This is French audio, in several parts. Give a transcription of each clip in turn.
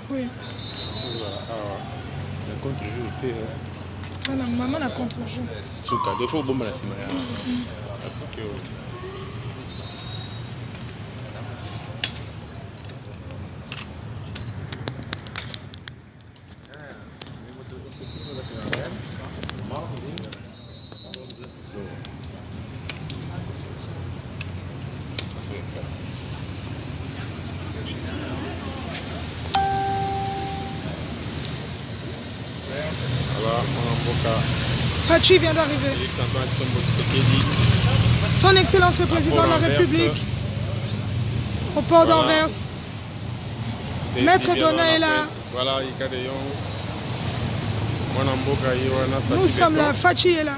Oui. Voilà, maman la contre-jeu. Fachi vient d'arriver. Son Excellence le Président de la République au port d'Anvers. Maître Dona est là. Nous sommes là, Fachi est là.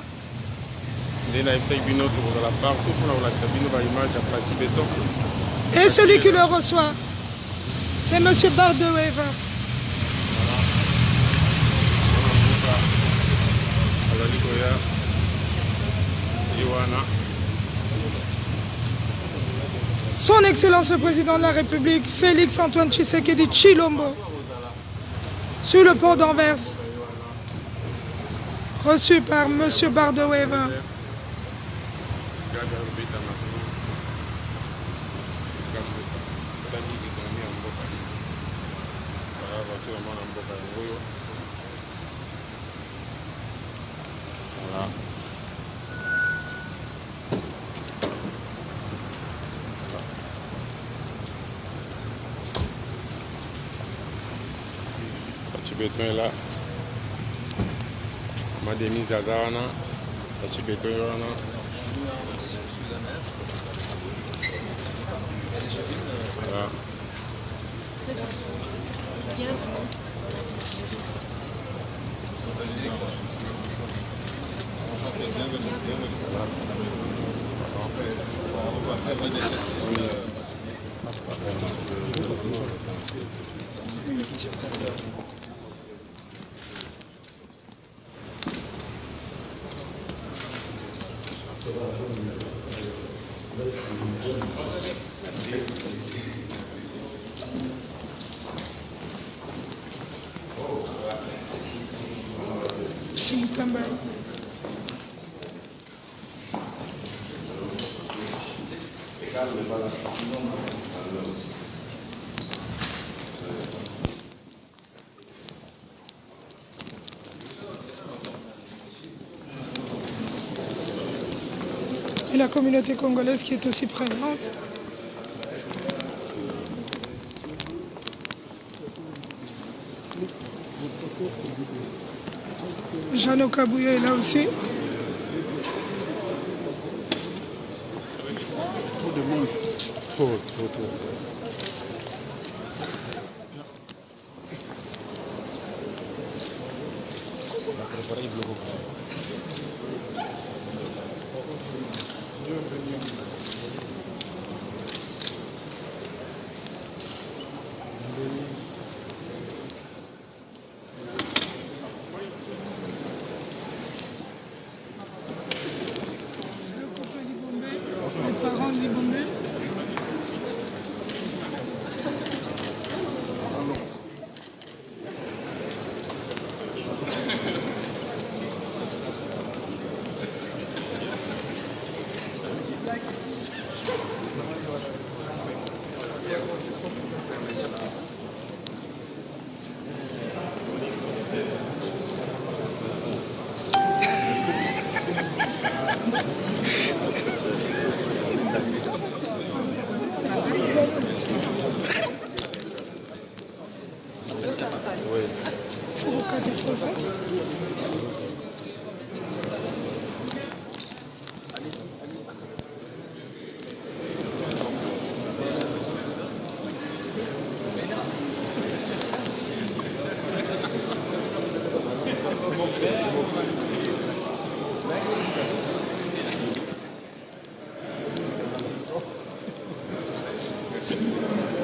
Et celui qui le reçoit, c'est M. Bardewever. Son Excellence le Président de la République, Félix Antoine Tshisekedi Tshilombo, sur le port d'Anvers, reçu par M. Bardewever. Béton est là. Ma Denise Zazawana, la Béton est là. Voilà. C'est Moutamba. Et la communauté congolaise qui est aussi présente. Jeannot Kabouya est là aussi. Trop de monde. Trop. Les parents de Libombe.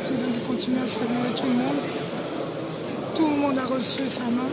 C'est donc de continuer à saluer tout le monde. Tout le monde a reçu sa main.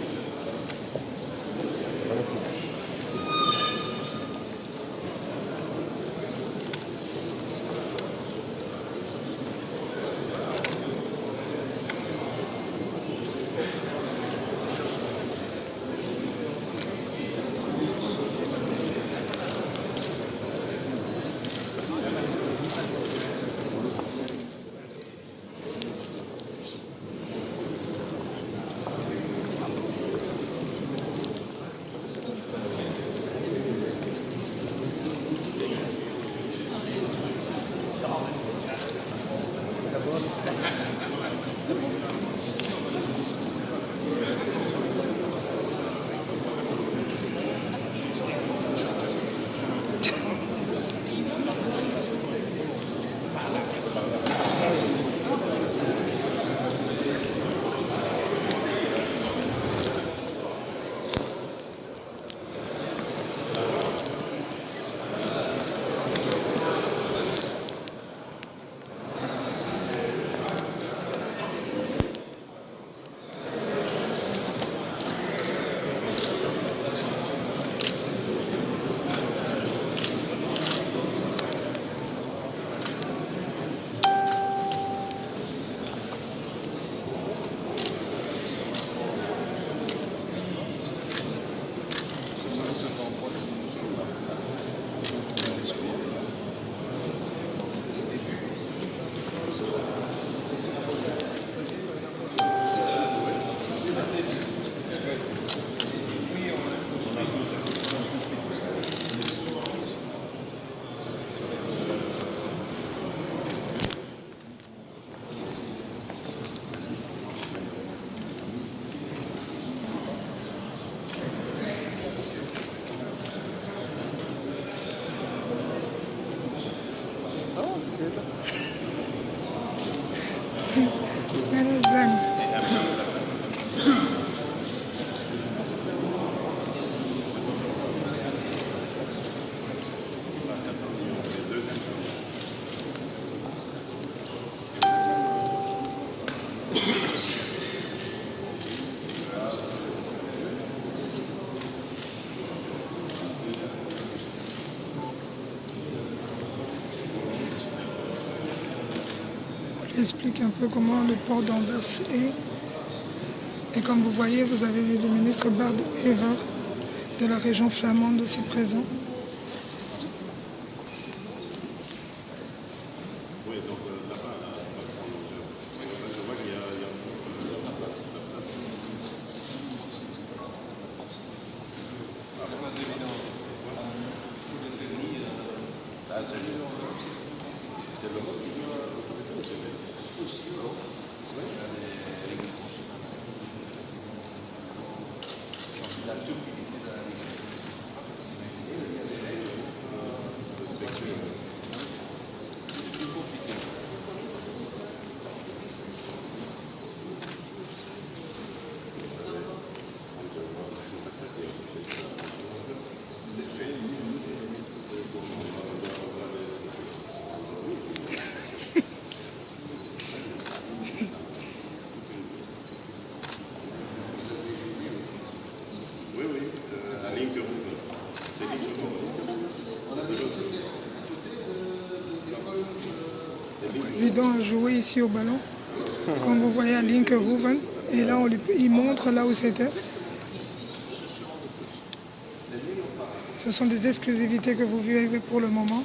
Explique un peu comment le port d'Anvers est. Et comme vous voyez, vous avez le ministre Bart De Wever de la région flamande aussi présent. Le président a joué ici au ballon, comme vous voyez à Linkeroeven, et là il montre là où c'était. Ce sont des exclusivités que vous vivez pour le moment.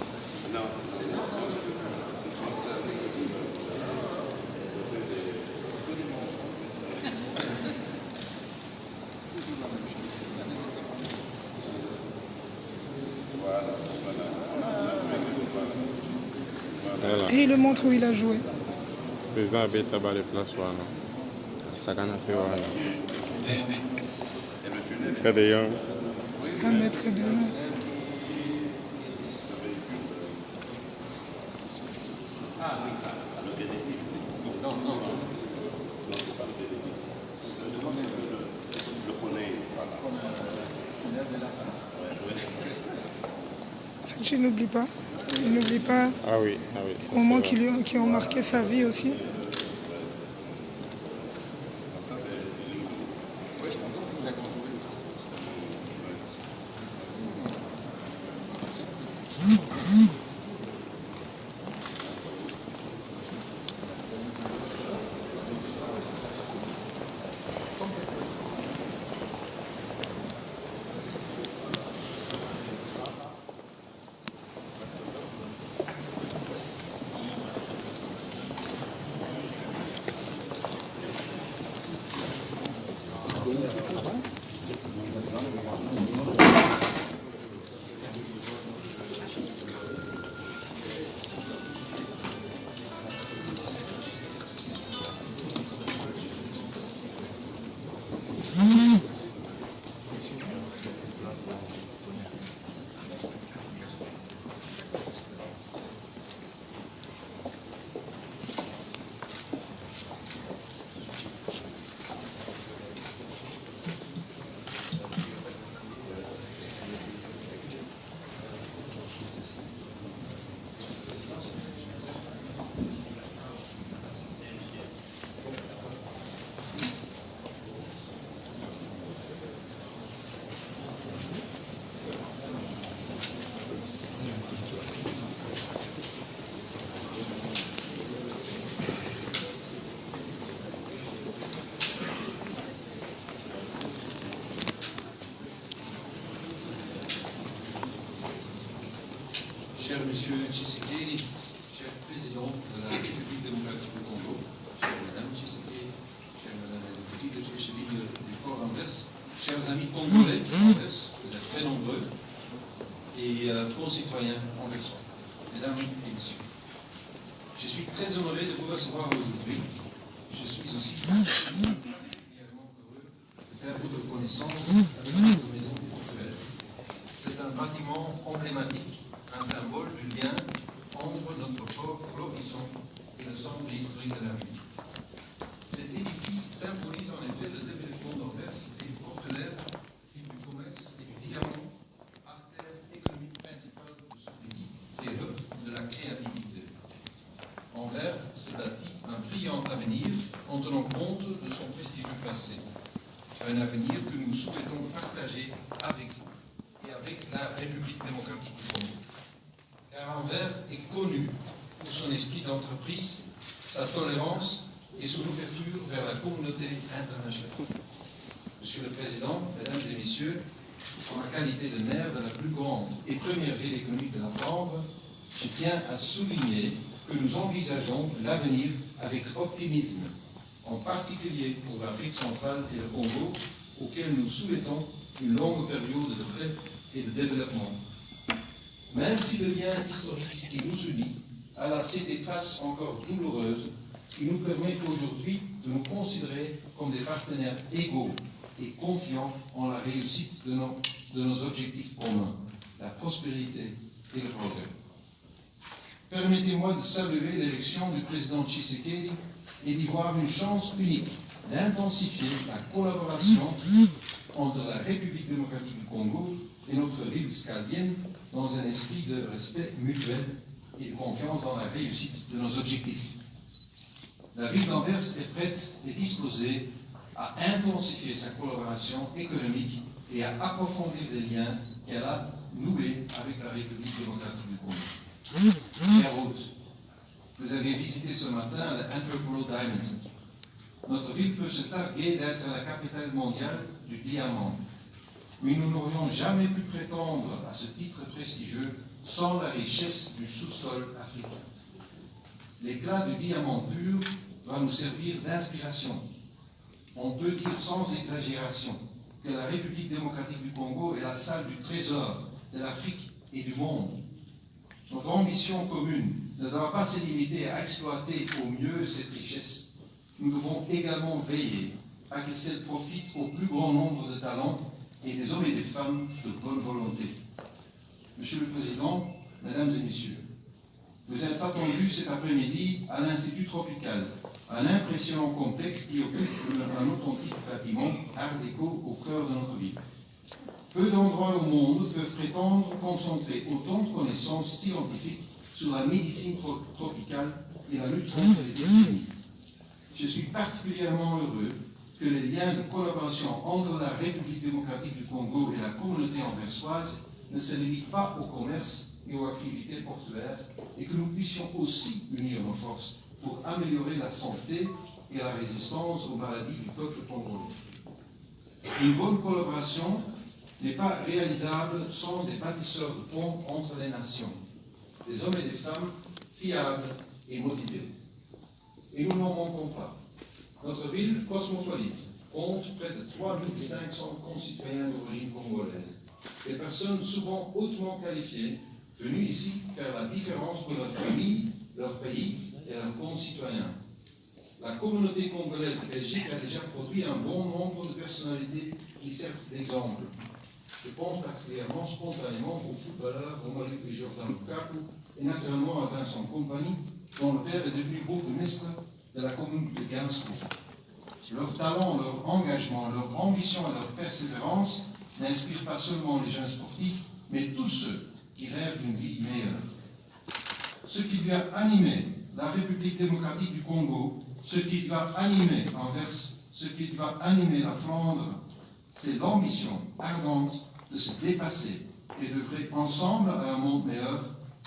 Voilà. Et il le montre où il a joué. Le président a bien tabac les places. Ça a fait. Très bien. 1 mètre et 2. En fait, il n'oublie pas. Il n'oublie pas Ah oui, les moments qui ont marqué sa vie aussi. Je suis très honoré de vous recevoir aujourd'hui. Je suis aussi particulièrement heureux de faire votre connaissance avec notre maison culturelle. C'est un bâtiment emblématique, un symbole du lien entre notre port florissant et le centre historique de la ville. Cet édifice symbolise en effet le développement d'Anvers, ville portuaire, ville du commerce et du diamant, artère économique principale de ce pays et hub de la créativité. Anvers se bâtit un brillant avenir en tenant compte de son prestigieux passé. Un avenir que nous souhaitons partager avec vous et avec la République démocratique du Congo. Car Anvers est connu pour son esprit d'entreprise, sa tolérance et son ouverture vers la communauté internationale. Monsieur le Président, Mesdames et Messieurs, en ma qualité de maire de la plus grande et première ville économique de la Flandre, je tiens à souligner que nous envisageons l'avenir avec optimisme, en particulier pour l'Afrique centrale et le Congo, auquel nous souhaitons une longue période de paix et de développement. Même si le lien historique qui nous unit a laissé des traces encore douloureuses, qui nous permet aujourd'hui de nous considérer comme des partenaires égaux et confiants en la réussite de nos objectifs communs, la prospérité et le progrès. Permettez-moi de saluer l'élection du président Tshisekedi et d'y voir une chance unique d'intensifier la collaboration entre la République démocratique du Congo et notre ville scaldienne dans un esprit de respect mutuel et de confiance dans la réussite de nos objectifs. La ville d'Anvers est prête et disposée à intensifier sa collaboration économique et à approfondir les liens qu'elle a noués avec la République démocratique du Congo. Chers hôtes, vous avez visité ce matin le Antwerp Diamond Center. Notre ville peut se targuer d'être la capitale mondiale du diamant. Mais nous n'aurions jamais pu prétendre à ce titre prestigieux sans la richesse du sous-sol africain. L'éclat du diamant pur va nous servir d'inspiration. On peut dire sans exagération que la République démocratique du Congo est la salle du trésor de l'Afrique et du monde. Notre ambition commune ne doit pas se limiter à exploiter au mieux cette richesse. Nous devons également veiller à ce qu'elle profite au plus grand nombre de talents et des hommes et des femmes de bonne volonté. Monsieur le Président, Mesdames et Messieurs, vous êtes attendus cet après-midi à l'Institut Tropical, un impressionnant complexe qui occupe un authentique bâtiment art déco au cœur de notre ville. Peu d'endroits au monde peuvent prétendre concentrer autant de connaissances scientifiques sur la médecine tropicale et la lutte contre les épidémies. Je suis particulièrement heureux que les liens de collaboration entre la République démocratique du Congo et la communauté anversoise ne se limitent pas au commerce et aux activités portuaires et que nous puissions aussi unir nos forces pour améliorer la santé et la résistance aux maladies du peuple congolais. Une bonne collaboration n'est pas réalisable sans des bâtisseurs de ponts entre les nations, des hommes et des femmes fiables et motivés. Et nous n'en manquons pas. Notre ville cosmopolite compte près de 3500 concitoyens d'origine congolaise, des personnes souvent hautement qualifiées, venues ici faire la différence pour leur famille, leur pays et leurs concitoyens. La communauté congolaise de Belgique a déjà produit un bon nombre de personnalités qui servent d'exemple. Je pense particulièrement spontanément aux footballeurs Romelu et Jordan Lukaku et naturellement à Vincent Kompany, dont le père est devenu bourgmestre de la commune de Gainsbourg. Leur talent, leur engagement, leur ambition et leur persévérance n'inspirent pas seulement les jeunes sportifs, mais tous ceux qui rêvent d'une vie meilleure. Ce qui doit animer la République démocratique du Congo, ce qui doit animer Anvers, ce qui doit animer la Flandre, c'est l'ambition ardente de se dépasser et d'œuvrer ensemble à un monde meilleur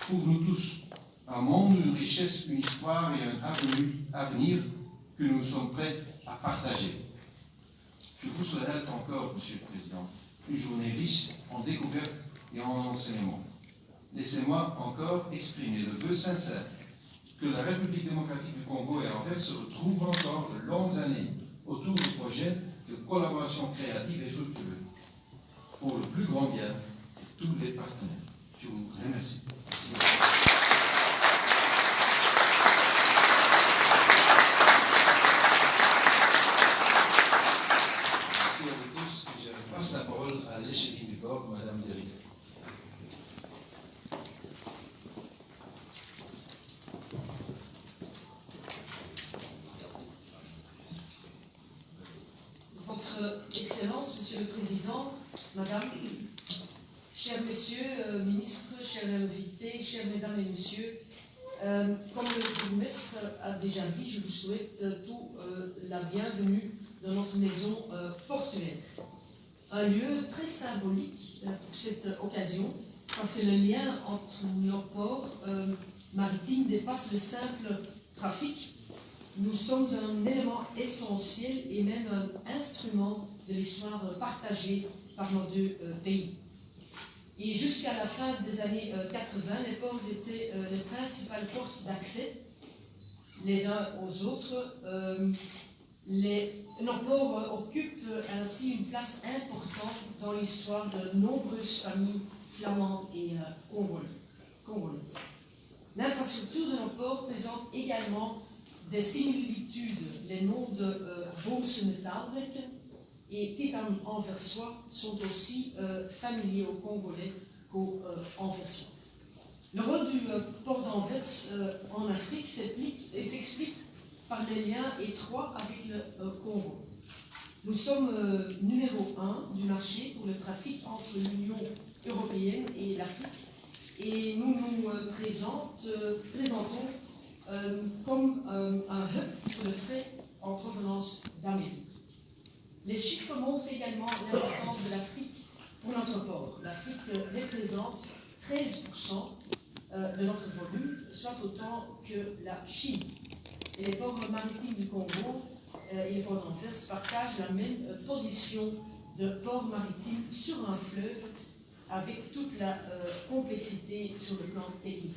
pour nous tous. Un monde, une richesse, une histoire et un avenir que nous sommes prêts à partager. Je vous souhaite encore, Monsieur le Président, une journée riche en découvertes et en enseignements. Laissez-moi encore exprimer le vœu sincère que la République démocratique du Congo et Anvers se retrouvent encore de longues années autour de projets de collaboration créative et fructueux pour le plus grand bien de tous les partenaires. Je vous remercie. Merci. Votre Excellence, Monsieur le Président, Madame, chers messieurs, ministres, chers invités, chers mesdames et messieurs, comme le bourgmestre a déjà dit, je vous souhaite tout la bienvenue dans notre maison portuaire. Un lieu très symbolique pour cette occasion, parce que le lien entre nos ports maritimes dépasse le simple trafic. Nous sommes un élément essentiel et même un instrument de l'histoire partagée par nos deux pays. Et jusqu'à la fin des années 80, les ports étaient les principales portes d'accès les uns aux autres. Nos ports occupent ainsi une place importante dans l'histoire de nombreuses familles flamandes et congolaises. L'infrastructure de nos ports présente également des similitudes. Les noms de Boomse-Metaalwerke et Titan Anversois sont aussi familiers aux Congolais qu'aux Anversois. Le rôle du port d'Anvers en Afrique s'explique par les liens étroits avec le Congo. Nous sommes numéro 1 du marché pour le trafic entre l'Union européenne et l'Afrique et nous nous présentons comme un hub pour le fret en provenance d'Amérique. Les chiffres montrent également l'importance de l'Afrique pour notre port. L'Afrique représente 13% de notre volume, soit autant que la Chine. Et les ports maritimes du Congo et les ports d'Anvers partagent la même position de port maritime sur un fleuve avec toute la complexité sur le plan technique.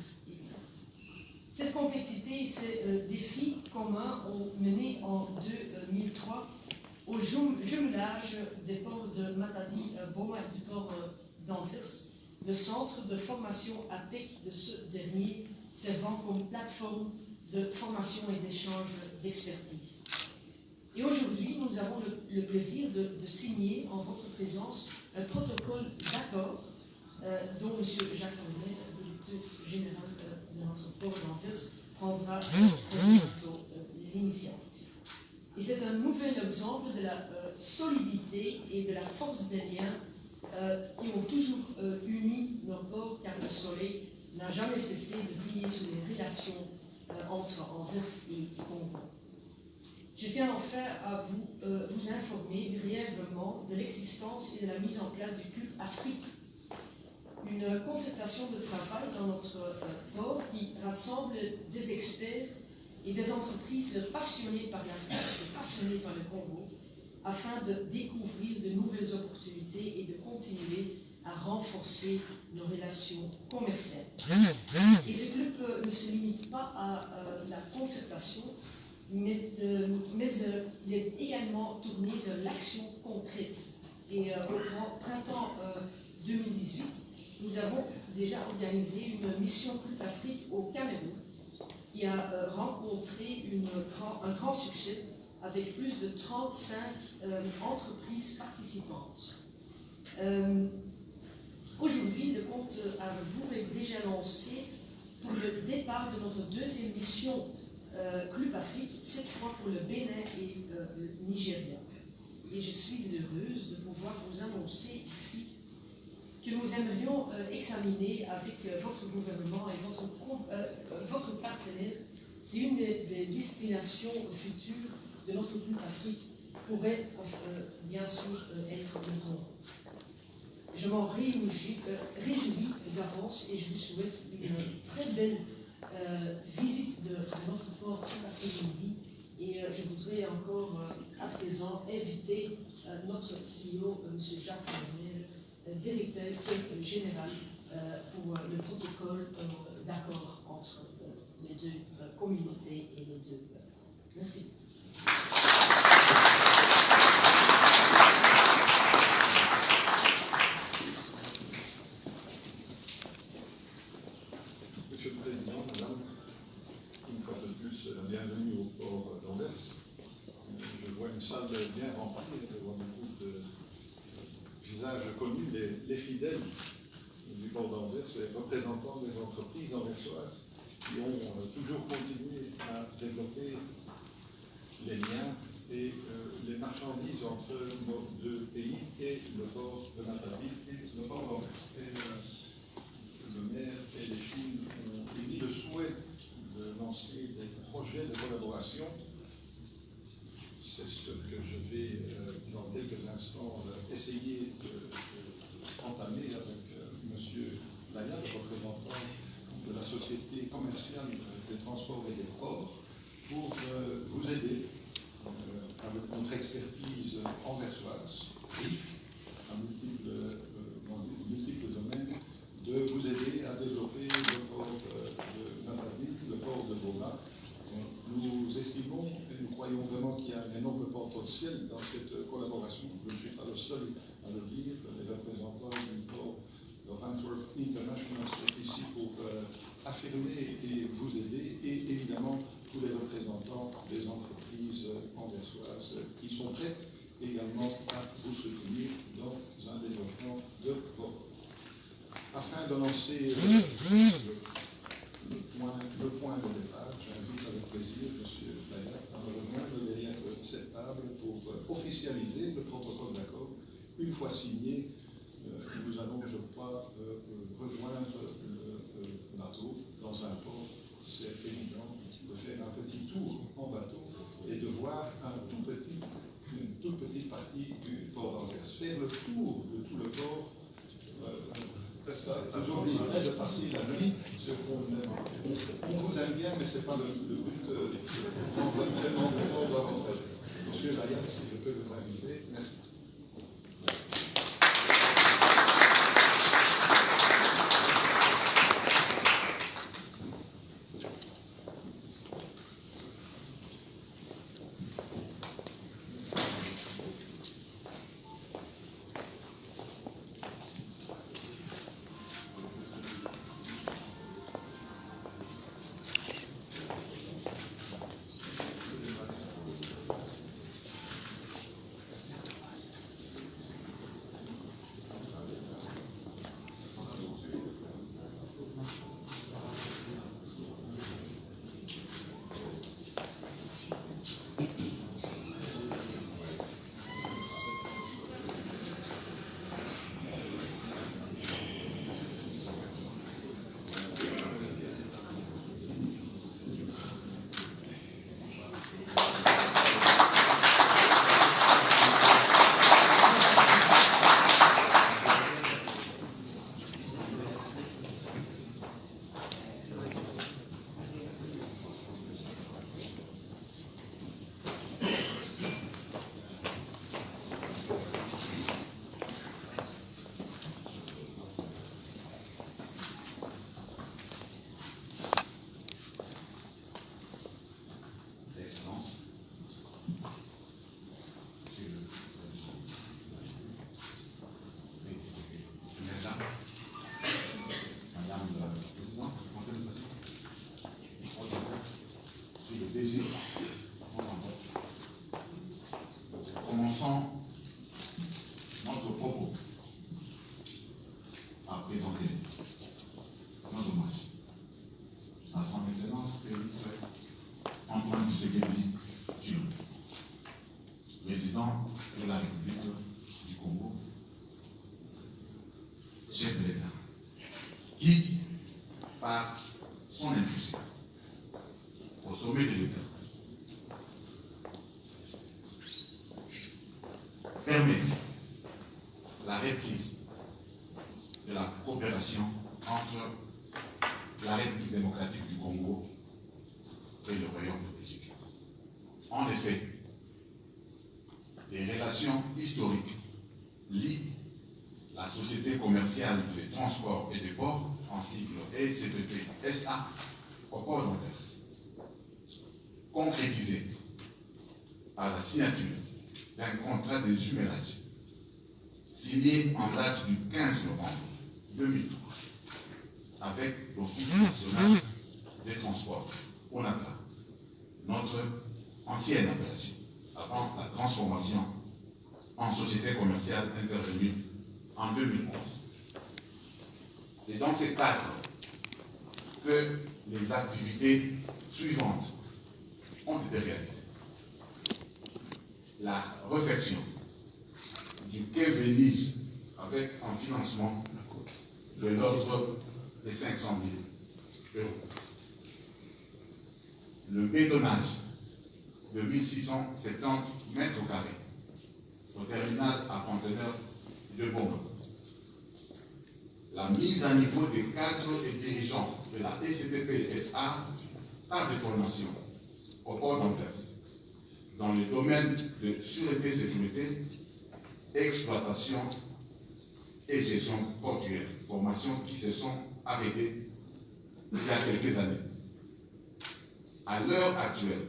Cette complexité et ces défis communs ont mené en 2003 au jumelage des ports de Matadi-Boma et du port d'Anvers, le centre de formation APEC de ce dernier servant comme plateforme de formation et d'échange d'expertise. Et aujourd'hui, nous avons le plaisir de signer en votre présence un protocole d'accord dont M. Jacques Fournier, le directeur général de notre port d'Anvers, prendra bientôt l'initiative. Et c'est un nouvel exemple de la solidité et de la force des liens qui ont toujours uni nos ports, car le soleil n'a jamais cessé de briller sur les relations entre Anvers et Congo. Je tiens enfin à vous informer brièvement de l'existence et de la mise en place du Club Afrique, une concertation de travail dans notre port qui rassemble des experts et des entreprises passionnées par l'Afrique et passionnées par le Congo, afin de découvrir de nouvelles opportunités et de continuer à renforcer nos relations commerciales. Et ce club ne se limite pas à la concertation, mais il est également tourné vers l'action concrète. Et au printemps 2018, nous avons déjà organisé une mission Club Afrique au Cameroun qui a rencontré un grand succès avec plus de 35 entreprises participantes. Aujourd'hui, le compte à rebours est déjà lancé pour le départ de notre deuxième mission Club Afrique, cette fois pour le Bénin et le Nigeria. Et je suis heureuse de pouvoir vous annoncer ici que nous aimerions examiner avec votre gouvernement et votre partenaire, c'est une des destinations futures de notre Club Afrique pourrait bien sûr être le Congo. Je m'en réjouis d'avance et je vous souhaite une très belle visite de notre port cet après-midi. Et je voudrais encore à présent inviter notre CEO, M. Jacques Fournier, directeur général pour le protocole d'accord entre les deux communautés et les deux peuples. Merci. Monsieur le Président, Madame, une fois de plus, bienvenue au port d'Anvers. Je vois une salle bien remplie, je vois beaucoup de visages connus, les fidèles du port d'Anvers, les représentants des entreprises anversoises qui ont toujours continué à développer les liens et les marchandises expertise entre nos deux pays et le port de Matadi et le port d'Anvers. Le maire et les Chines ont émis le souhait de lancer des projets de collaboration. C'est ce que je vais, dans quelques instants, essayer d'entamer avec M. Layat, représentant de la Société commerciale des transports et des ports, pour vous aider avec notre expertise anversoise et à multiples domaines, de vous aider à développer le port de Matadi, le port de Boma. Nous estimons et nous croyons vraiment qu'il y a un énorme potentiel dans cette collaboration. Je ne suis pas le seul à le dire. Les représentants du port de Antwerp International sont ici pour affirmer et vous aider, et évidemment tous les représentants des entreprises anversoises qui sont prêtes également à vous soutenir dans un développement de port. Afin de lancer le point de départ, j'invite avec plaisir M. Layat à me rejoindre derrière cette table pour officialiser le protocole d'accord. Une fois signé, nous allons, je crois, rejoindre le bateau dans un port. C'est évident de faire un petit tour en bateau et de voir une toute petite partie du port d'Anvers. Faire le tour de tout le port. Vous oublierez de passer la nuit, on vous aime bien, mais ce n'est pas le but de l'entraînement de votre Monsieur Layat, si je peux vous inviter, merci. Commençons notre propos à présenter nos hommages à son Excellence Félix Antoine Tshisekedi Tshilombo, président de la République du Congo, chef de l'État, qui, par son impulsion au sommet de l'État, permet la reprise de la coopération entre la République démocratique du Congo et le Royaume de Belgique. En effet, les relations historiques lient la Société commerciale des transports et des ports, en sigle SCPP SA, au port d'Anvers, concrétisée par la signature d'un contrat de jumelage signé en date du 15 novembre 2003 avec l'Office national des transports, ONATRA, notre ancienne appellation, avant la transformation en société commerciale intervenue en 2011. C'est dans ces cadres que les activités suivantes ont été réalisées. la réflexion du quai Venise avec un financement de l'ordre des 500 000 euros. Le bétonnage de 1670 mètres carrés au terminal à conteneurs de bombes. La mise à niveau des cadres et dirigeants de la ECTP SA par des formations au port d'Anvers dans les domaines de sûreté, sécurité, exploitation et gestion portuaire, formations qui se sont arrêtées il y a quelques années. À l'heure actuelle,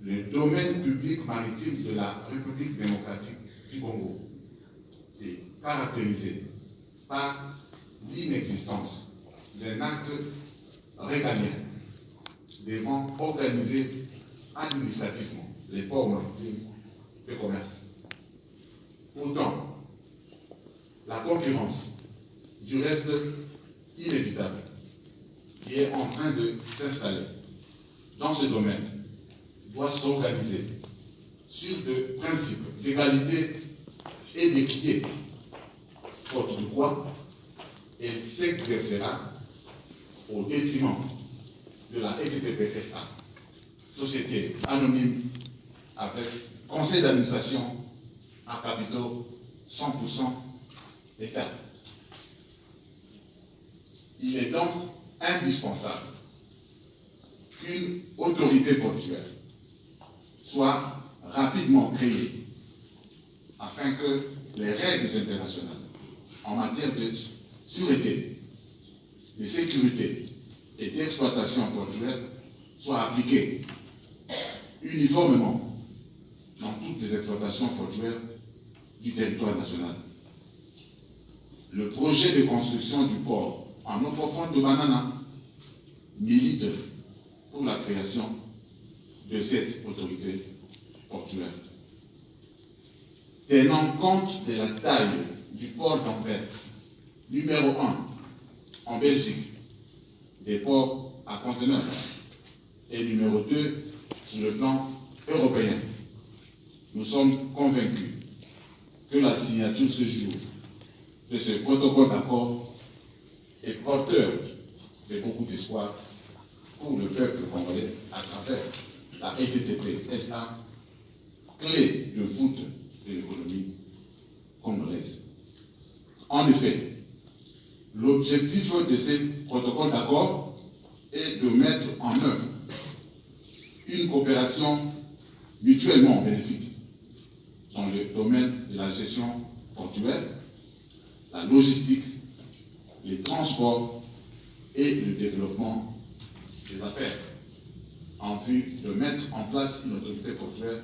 le domaine public maritime de la République démocratique du Congo est caractérisé par l'inexistence d'un acte régalien devant organiser administrativement les ports maritimes de commerce. Pourtant, la concurrence du reste inévitable qui est en train de s'installer dans ce domaine doit s'organiser sur des principes d'égalité et d'équité, faute de quoi elle s'exercera au détriment de la ECTP SA, société anonyme avec conseil d'administration à capitaux 100% État. Il est donc indispensable qu'une autorité portuaire soit rapidement créée afin que les règles internationales en matière de sûreté, de sécurité et d'exploitation portuaire soient appliquées uniformément dans toutes les exploitations portuaires du territoire national. Le projet de construction du port en eau profonde de Banana milite pour la création de cette autorité portuaire. Tenant compte de la taille du port d'Anvers, numéro 1 en Belgique, des ports à conteneurs, et numéro 2 sur le plan européen, nous sommes convaincus que la signature ce jour de ce protocole d'accord est porteur de beaucoup d'espoir pour le peuple congolais à travers la ECTP SA, clé de voûte de l'économie congolaise. En effet, l'objectif de ces protocoles d'accord est de mettre en œuvre une coopération mutuellement bénéfique dans le domaine de la gestion portuaire, la logistique, les transports et le développement des affaires, en vue de mettre en place une autorité portuaire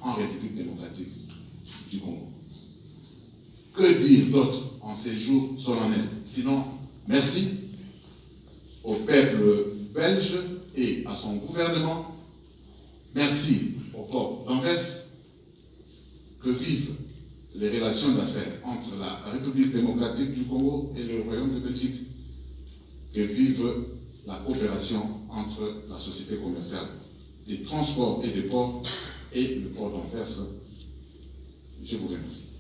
en République démocratique du Congo. Que dire d'autre en ces jours solennels, sinon merci au peuple belge et à son gouvernement, merci au port d'Anvers, que vivent les relations d'affaires entre la République démocratique du Congo et le Royaume de Belgique, que vive la coopération entre la société commerciale des transports et des ports et le port d'Anvers. Je vous remercie.